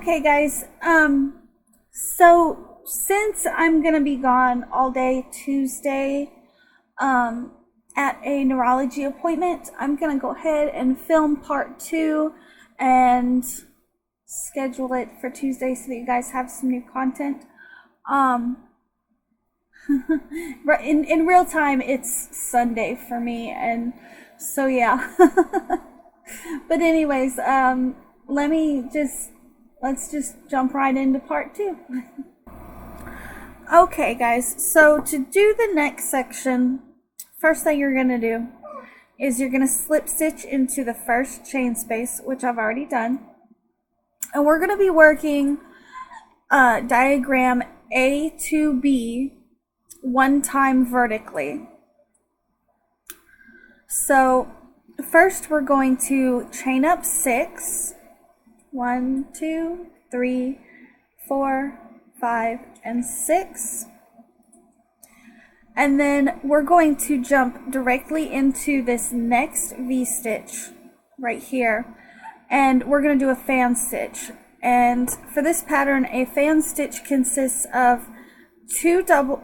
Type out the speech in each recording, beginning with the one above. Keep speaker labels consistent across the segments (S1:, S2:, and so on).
S1: Okay guys, so since I'm gonna be gone all day Tuesday at a neurology appointment, I'm gonna go ahead and film part 2 and schedule it for Tuesday so that you guys have some new content. In real time it's Sunday for me, and so yeah. But anyways, let's just jump right into part 2. Okay guys, so to do the next section, first thing you're going to do is you're going to slip stitch into the first chain space, which I've already done. And we're going to be working diagram A to B one time vertically. So first we're going to chain up 6. 1, 2, 3, 4, 5, and 6. And then we're going to jump directly into this next V-stitch right here. And we're going to do a fan stitch. And for this pattern, a fan stitch consists of 2 treble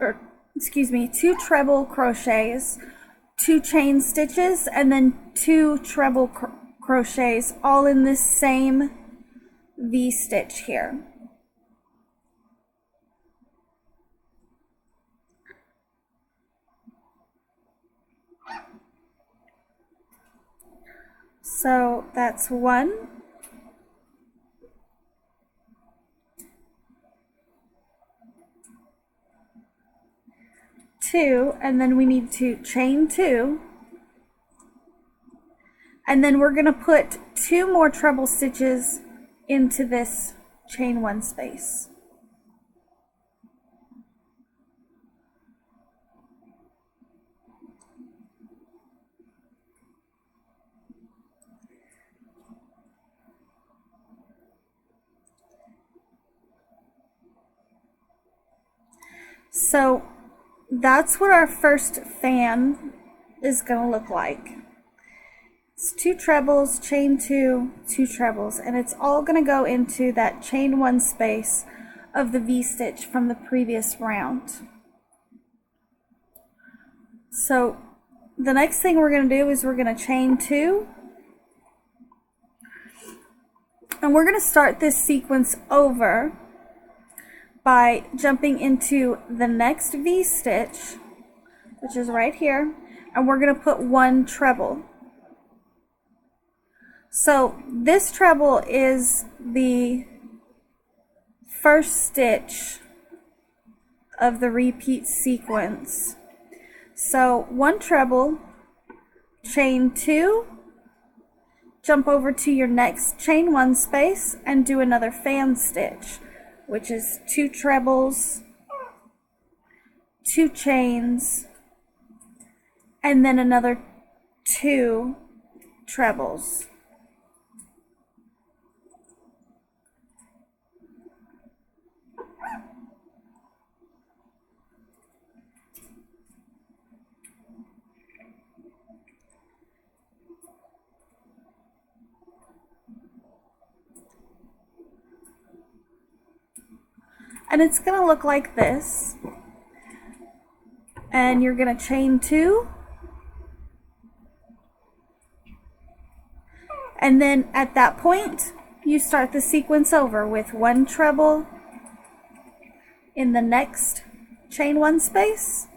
S1: crochets, 2 chain stitches, and then 2 treble crochets, all in this same V-stitch here. So that's 1, 2, and then we need to chain 2. And then we're going to put 2 more treble stitches into this chain 1 space. So that's what our first fan is going to look like. It's 2 trebles, chain 2, 2 trebles, and it's all going to go into that chain 1 space of the V-stitch from the previous round. So the next thing we're going to do is we're going to chain 2, and we're going to start this sequence over by jumping into the next V-stitch, which is right here, and we're going to put 1 treble. So this treble is the first stitch of the repeat sequence. So 1 treble, chain 2, jump over to your next chain 1 space and do another fan stitch, which is 2 trebles, 2 chains, and then another 2 trebles. And it's going to look like this. And you're going to chain 2. And then at that point, you start the sequence over with 1 treble in the next chain 1 space,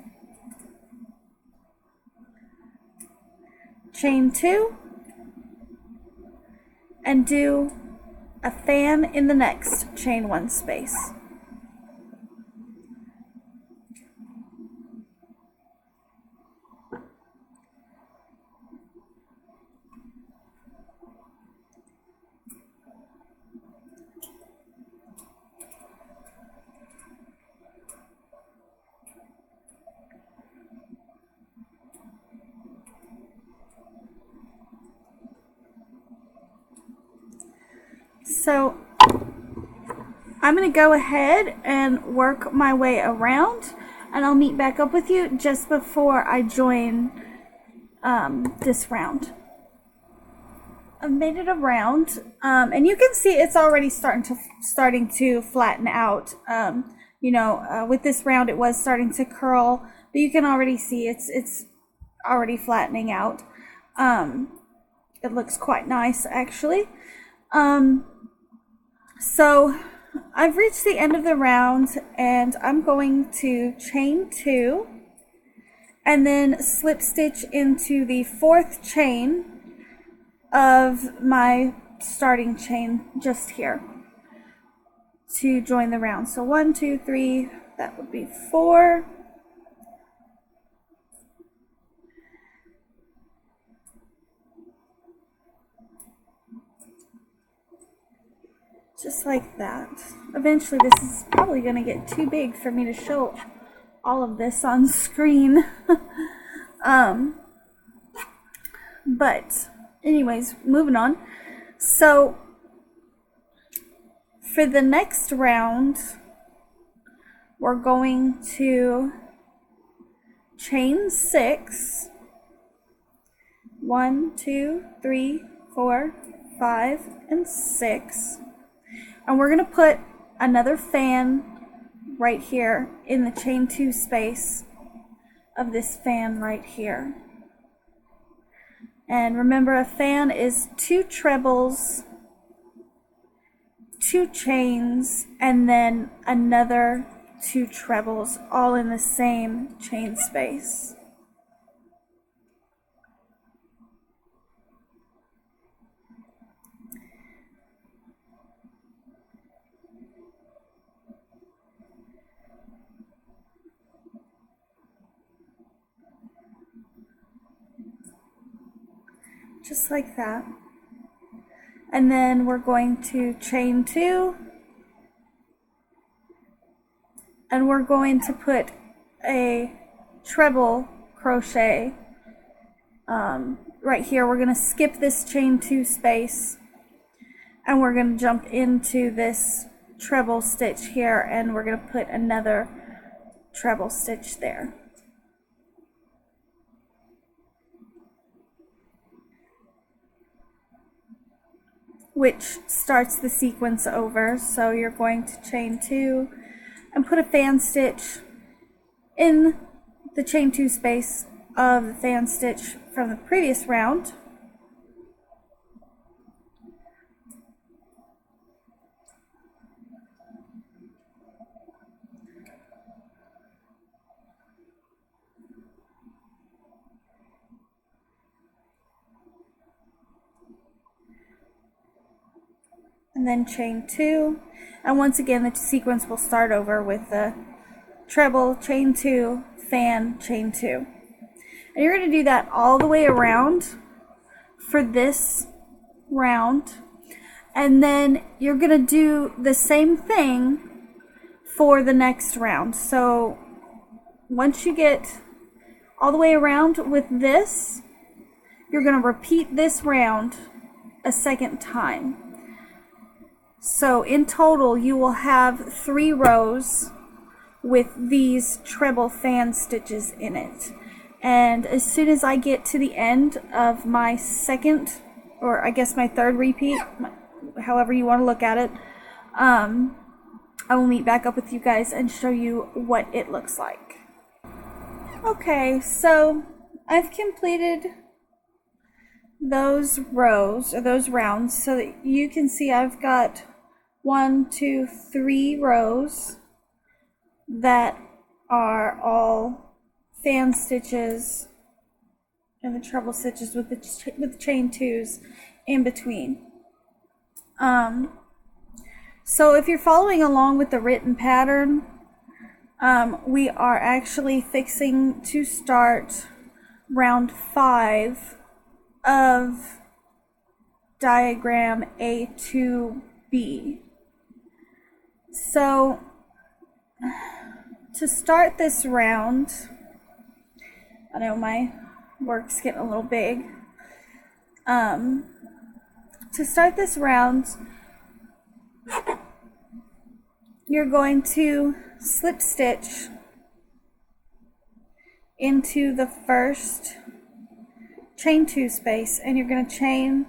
S1: chain 2, and do a fan in the next chain 1 space. So I'm going to go ahead and work my way around, and I'll meet back up with you just before I join this round. I've made it around, and you can see it's already starting to flatten out. You know, with this round it was starting to curl, but you can already see it's already flattening out. It looks quite nice actually. So I've reached the end of the round, and I'm going to chain 2 and then slip stitch into the 4th chain of my starting chain just here to join the round. So 1, 2, 3, that would be 4. Just like that. Eventually this is probably going to get too big for me to show all of this on screen. But anyways, moving on. So for the next round, we're going to chain 6. 1, 2, 3, 4, 5, and 6. And we're going to put another fan right here in the chain 2 space of this fan right here. And remember, a fan is 2 trebles, 2 chains, and then another 2 trebles, all in the same chain space. Just like that. And then we're going to chain 2, and we're going to put a treble crochet right here. We're going to skip this chain 2 space, and we're going to jump into this treble stitch here, and we're going to put another treble stitch there. Which starts the sequence over. So you're going to chain 2 and put a fan stitch in the chain 2 space of the fan stitch from the previous round. And then chain 2, and once again the sequence will start over with the treble, chain 2, fan, chain 2. And you're going to do that all the way around for this round, and then you're going to do the same thing for the next round. So once you get all the way around with this, you're going to repeat this round a second time. So in total, you will have 3 rows with these treble fan stitches in it. And as soon as I get to the end of my second, or I guess my third repeat, however you want to look at it, I will meet back up with you guys and show you what it looks like. Okay, so I've completed those rows, or those rounds, so that you can see I've got 1, 2, 3 rows that are all fan stitches and the treble stitches with the chain 2s in between. So if you're following along with the written pattern, we are actually fixing to start round 5 of diagram A2B. So to start this round, I know my work's getting a little big. To start this round, you're going to slip stitch into the first chain 2 space, and you're going to chain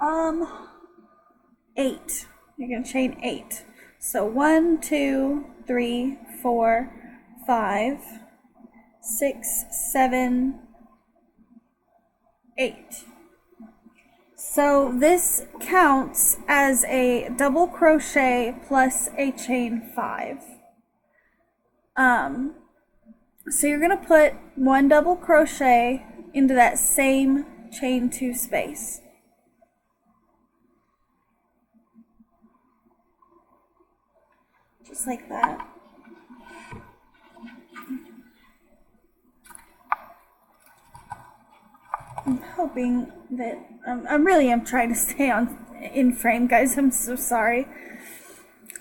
S1: 8. You're going to chain 8. So 1, 2, 3, 4, 5, 6, 7, 8. So this counts as a double crochet plus a chain 5. So you're going to put 1 double crochet into that same chain 2 space. Just like that. I'm hoping that I really am trying to stay in frame, guys. I'm so sorry.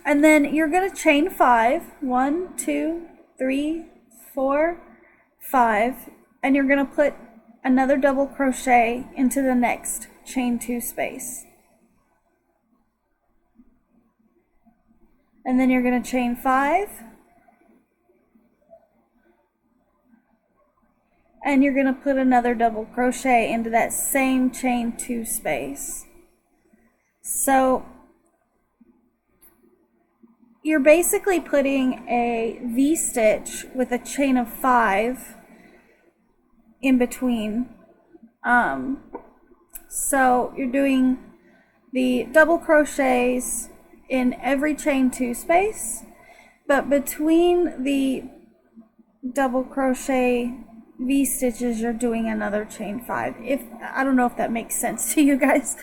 S1: And then you're going to chain 5. 1, 2, 3, 4, 5, and you're going to put another double crochet into the next chain 2 space. And then you're going to chain 5, and you're going to put another double crochet into that same chain 2 space. So you're basically putting a V-stitch with a chain of 5 in between. So you're doing the double crochets in every chain 2 space, but between the double crochet V-stitches you're doing another chain 5. I don't know if that makes sense to you guys.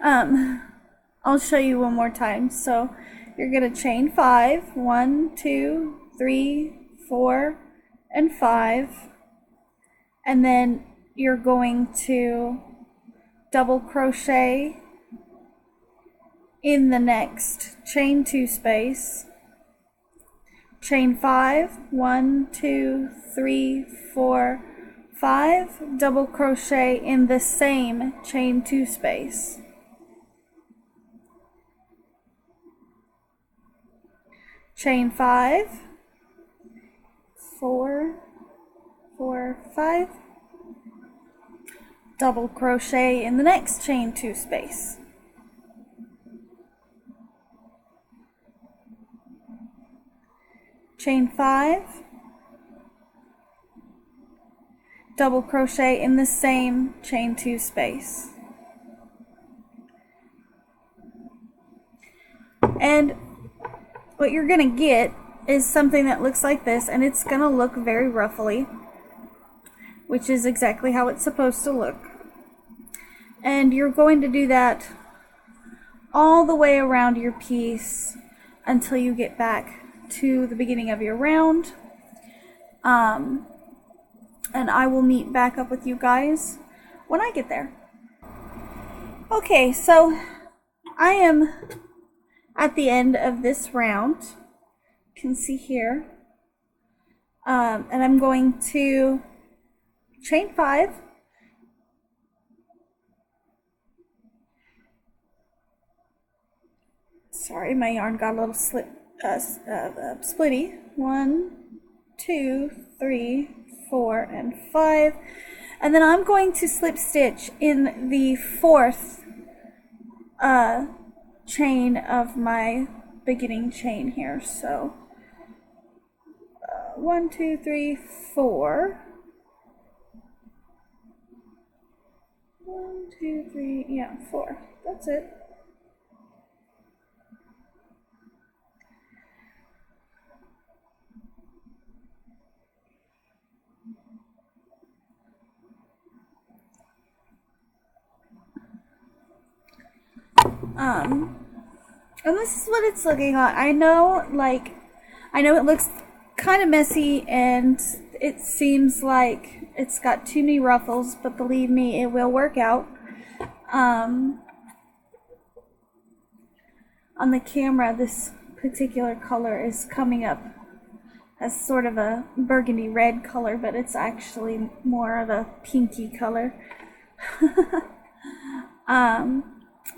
S1: I'll show you one more time. So you're going to chain 5, 1, 2, 3, 4, and 5, and then you're going to double crochet in the next chain 2 space, chain 5, 1, 2, 3, 4, 5, double crochet in the same chain 2 space. Chain 5, 4, 4, 5, double crochet in the next chain 2 space. Chain 5, double crochet in the same chain 2 space. And what you're going to get is something that looks like this, and it's going to look very ruffly, which is exactly how it's supposed to look. And you're going to do that all the way around your piece until you get back to the beginning of your round. And I will meet back up with you guys when I get there. Okay, so I am at the end of this round. You can see here. And I'm going to chain 5. Sorry, my yarn got a little splitty. 1, 2, 3, 4, and 5. And then I'm going to slip stitch in the 4th chain of my beginning chain here. So 1, 2, 3, 4. 1, 2, 3, yeah, 4. That's it. And this is what it's looking like. I know it looks kind of messy and it seems like it's got too many ruffles, but believe me, it will work out. On the camera, this particular color is coming up as sort of a burgundy red color, but it's actually more of a pinky color.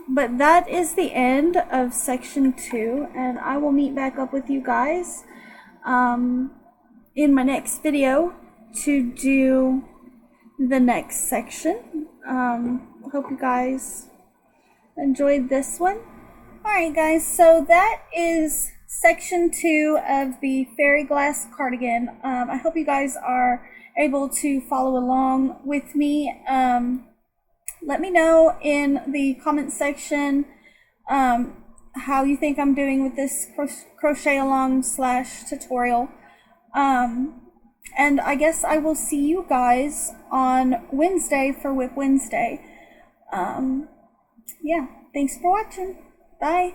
S1: But that is the end of section 2, and I will meet back up with you guys in my next video to do the next section. Hope you guys enjoyed this one. Alright guys, so that is section 2 of the fairy glass cardigan. I hope you guys are able to follow along with me. Let me know in the comment section how you think I'm doing with this crochet along / tutorial. And I guess I will see you guys on Wednesday for Whip Wednesday. Yeah, thanks for watching. Bye.